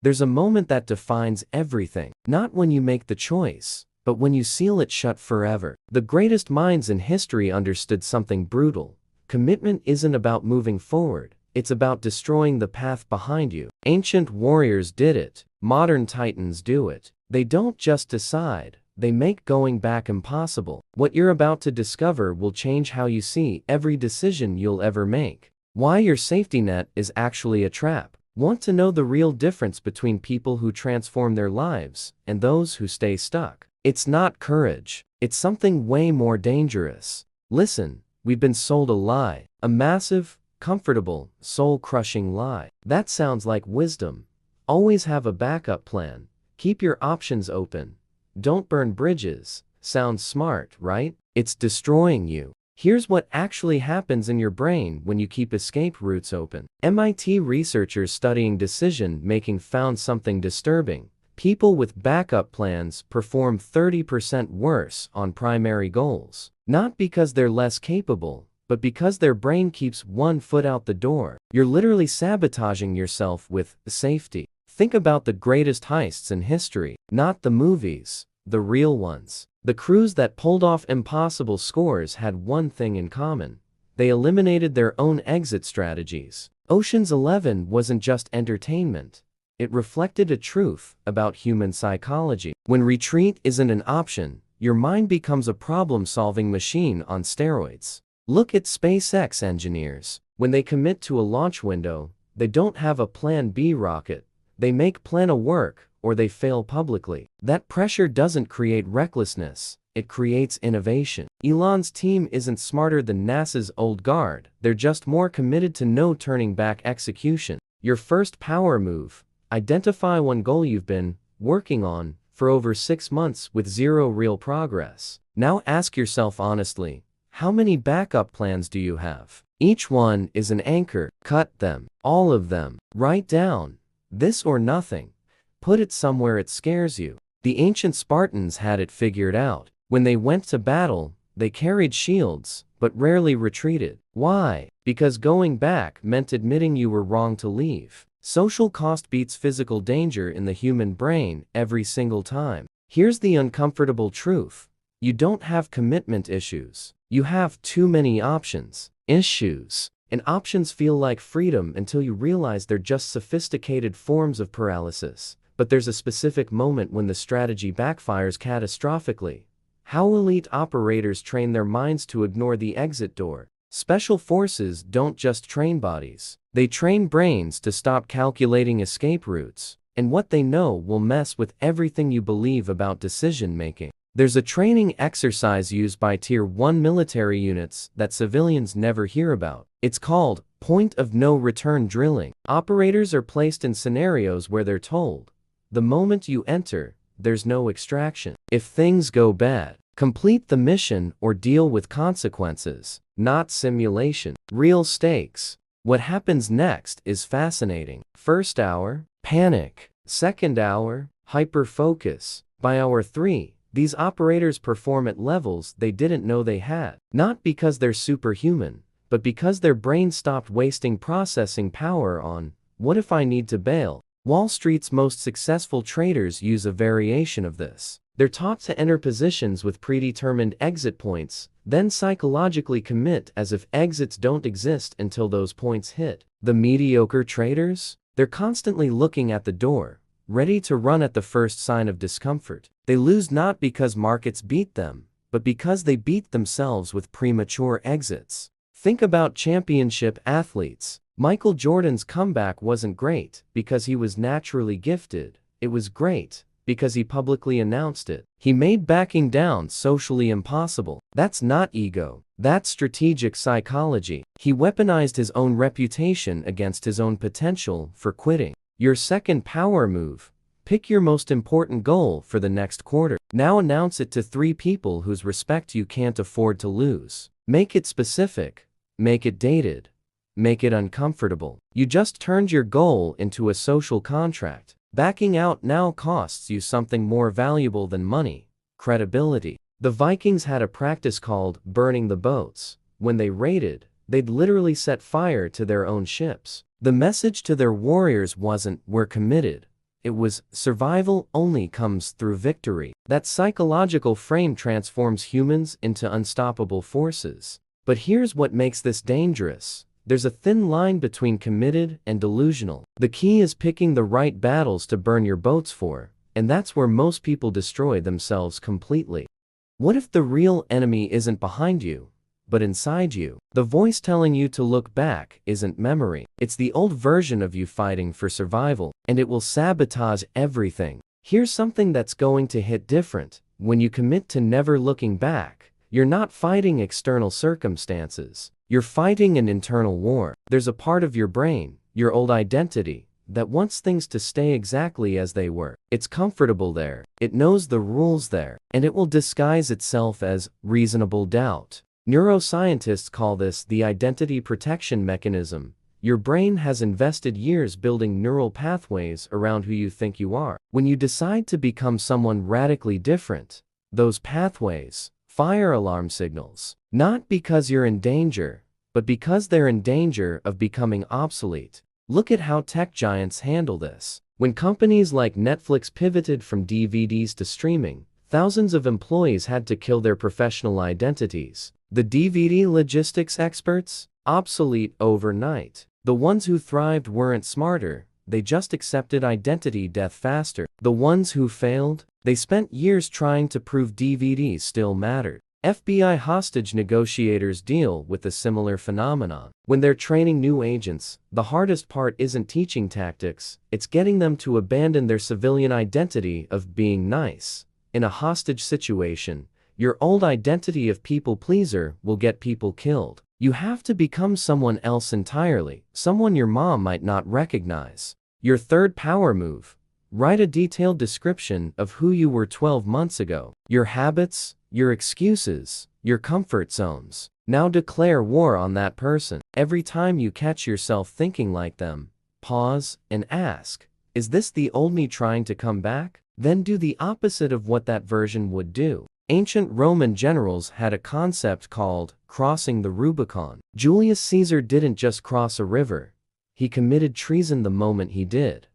There's a moment that defines everything. Not when you make the choice, but when you seal it shut forever. The greatest minds in history understood something brutal. Commitment isn't about moving forward. It's about destroying the path behind you. Ancient warriors did it. Modern titans do it. They don't just decide. They make going back impossible. What you're about to discover will change how you see every decision you'll ever make. Why your safety net is actually a trap. Want to know the real difference between people who transform their lives and those who stay stuck? It's not courage. It's something way more dangerous. Listen, we've been sold a lie. A massive, comfortable, soul-crushing lie. That sounds like wisdom. Always have a backup plan. Keep your options open. Don't burn bridges. Sounds smart, right? It's destroying you. Here's what actually happens in your brain when you keep escape routes open. MIT researchers studying decision-making found something disturbing. People with backup plans perform 30% worse on primary goals. Not because they're less capable, but because their brain keeps one foot out the door. You're literally sabotaging yourself with safety. Think about the greatest heists in history, not the movies, the real ones. The crews that pulled off impossible scores had one thing in common. They eliminated their own exit strategies. Ocean's 11 wasn't just entertainment. It reflected a truth about human psychology. When retreat isn't an option, your mind becomes a problem-solving machine on steroids. Look at SpaceX engineers. When they commit to a launch window, they don't have a plan B rocket. They make plan A work, or they fail publicly. That pressure doesn't create recklessness, it creates innovation. Elon's team isn't smarter than NASA's old guard, they're just more committed to no turning back execution. Your first power move: identify one goal you've been working on for over 6 months with zero real progress. Now ask yourself honestly, how many backup plans do you have? Each one is an anchor. Cut them. All of them. Write down. This or nothing. Put it somewhere it scares you. The ancient Spartans had it figured out. When they went to battle, they carried shields, but rarely retreated. Why? Because going back meant admitting you were wrong to leave. Social cost beats physical danger in the human brain every single time. Here's the uncomfortable truth. You don't have commitment issues. You have too many options. Issues. And options feel like freedom until you realize they're just sophisticated forms of paralysis. But there's a specific moment when the strategy backfires catastrophically. How elite operators train their minds to ignore the exit door. Special forces don't just train bodies. They train brains to stop calculating escape routes. And what they know will mess with everything you believe about decision making. There's a training exercise used by Tier 1 military units that civilians never hear about. It's called point of no return drilling. Operators are placed in scenarios where they're told, the moment you enter, there's no extraction. If things go bad, complete the mission or deal with consequences, not simulation. Real stakes. What happens next is fascinating. First hour, panic. Second hour, hyper-focus. By hour 3, these operators perform at levels they didn't know they had. Not because they're superhuman, but because their brains stopped wasting processing power on, what if I need to bail? Wall Street's most successful traders use a variation of this. They're taught to enter positions with predetermined exit points, then psychologically commit as if exits don't exist until those points hit. The mediocre traders? They're constantly looking at the door, ready to run at the first sign of discomfort. They lose not because markets beat them, but because they beat themselves with premature exits. Think about championship athletes. Michael Jordan's comeback wasn't great because he was naturally gifted. It was great because he publicly announced it. He made backing down socially impossible. That's not ego. That's strategic psychology. He weaponized his own reputation against his own potential for quitting. Your second power move. Pick your most important goal for the next quarter. Now announce it to 3 people whose respect you can't afford to lose. Make it specific. Make it dated. Make it uncomfortable. You just turned your goal into a social contract. Backing out now costs you something more valuable than money: credibility. The Vikings had a practice called burning the boats. When they raided, they'd literally set fire to their own ships. The message to their warriors wasn't, "We're committed." It was, survival only comes through victory. That psychological frame transforms humans into unstoppable forces. But here's what makes this dangerous. There's a thin line between committed and delusional. The key is picking the right battles to burn your boats for, and that's where most people destroy themselves completely. What if the real enemy isn't behind you, but inside you? The voice telling you to look back isn't memory. It's the old version of you fighting for survival, and it will sabotage everything. Here's something that's going to hit different. When you commit to never looking back, you're not fighting external circumstances. You're fighting an internal war. There's a part of your brain, your old identity, that wants things to stay exactly as they were. It's comfortable there. It knows the rules there, and it will disguise itself as reasonable doubt. Neuroscientists call this the identity protection mechanism. Your brain has invested years building neural pathways around who you think you are. When you decide to become someone radically different, those pathways fire alarm signals. Not because you're in danger, but because they're in danger of becoming obsolete. Look at how tech giants handle this. When companies like Netflix pivoted from DVDs to streaming, thousands of employees had to kill their professional identities. The DVD logistics experts? Obsolete overnight. The ones who thrived weren't smarter, they just accepted identity death faster. The ones who failed? They spent years trying to prove DVDs still mattered. FBI hostage negotiators deal with a similar phenomenon. When they're training new agents, the hardest part isn't teaching tactics, it's getting them to abandon their civilian identity of being nice. In a hostage situation, your old identity of people pleaser will get people killed. You have to become someone else entirely, someone your mom might not recognize. Your third power move: write a detailed description of who you were 12 months ago. Your habits, your excuses, your comfort zones. Now declare war on that person. Every time you catch yourself thinking like them, pause and ask, is this the old me trying to come back? Then do the opposite of what that version would do. Ancient Roman generals had a concept called crossing the Rubicon. Julius Caesar didn't just cross a river, he committed treason the moment he did.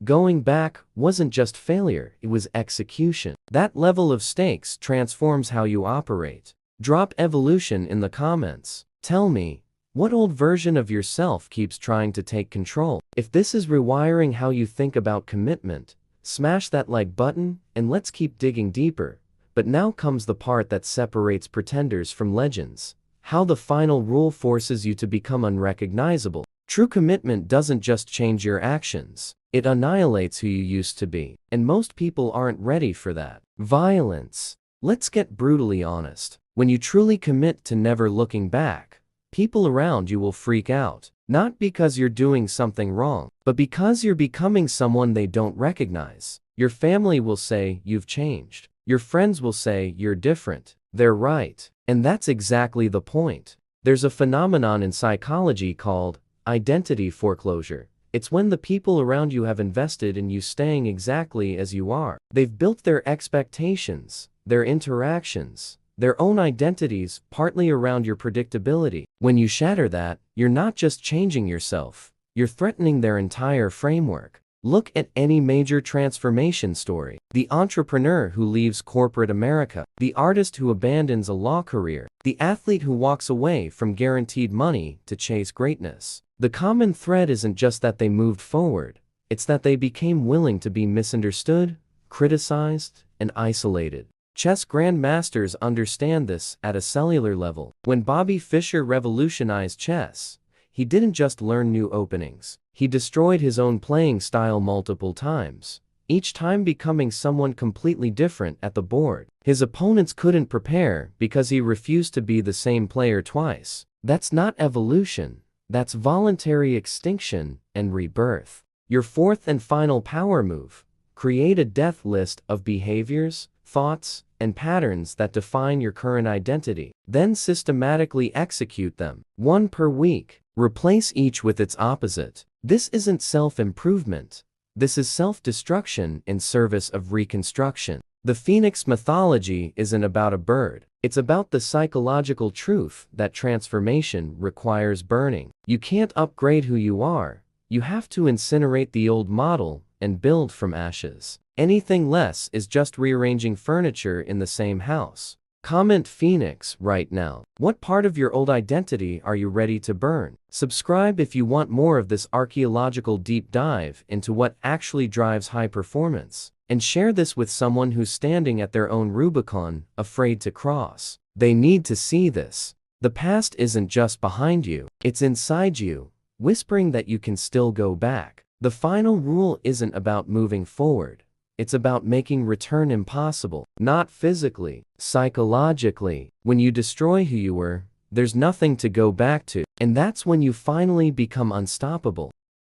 Going back wasn't just failure, it was execution. That level of stakes transforms how you operate. Drop evolution in the comments. Tell me, what old version of yourself keeps trying to take control? If this is rewiring how you think about commitment, smash that like button and let's keep digging deeper. But now comes the part that separates pretenders from legends. How the final rule forces you to become unrecognizable. True commitment doesn't just change your actions, it annihilates who you used to be. And most people aren't ready for that. Violence. Let's get brutally honest. When you truly commit to never looking back, people around you will freak out. Not because you're doing something wrong, but because you're becoming someone they don't recognize. Your family will say you've changed. Your friends will say you're different. They're right. And that's exactly the point. There's a phenomenon in psychology called identity foreclosure. It's when the people around you have invested in you staying exactly as you are. They've built their expectations, their interactions, their own identities partly around your predictability. When you shatter that, you're not just changing yourself, you're threatening their entire framework. Look at any major transformation story. The entrepreneur who leaves corporate America, the artist who abandons a law career, the athlete who walks away from guaranteed money to chase greatness. The common thread isn't just that they moved forward, it's that they became willing to be misunderstood, criticized, and isolated. Chess grandmasters understand this at a cellular level. When Bobby Fischer revolutionized chess, he didn't just learn new openings. He destroyed his own playing style multiple times, each time becoming someone completely different at the board. His opponents couldn't prepare because he refused to be the same player twice. That's not evolution, that's voluntary extinction and rebirth. Your fourth and final power move: create a death list of behaviors, thoughts, and patterns that define your current identity. Then systematically execute them, one per week. Replace each with its opposite. This isn't self-improvement. This is self-destruction in service of reconstruction. The Phoenix mythology isn't about a bird. It's about the psychological truth that transformation requires burning. You can't upgrade who you are. You have to incinerate the old model and build from ashes. Anything less is just rearranging furniture in the same house. Comment Phoenix right now. What part of your old identity are you ready to burn? Subscribe if you want more of this archaeological deep dive into what actually drives high performance. And share this with someone who's standing at their own Rubicon, afraid to cross. They need to see this. The past isn't just behind you, it's inside you, whispering that you can still go back. The final rule isn't about moving forward. It's about making return impossible, not physically, psychologically. When you destroy who you were, there's nothing to go back to, and that's when you finally become unstoppable.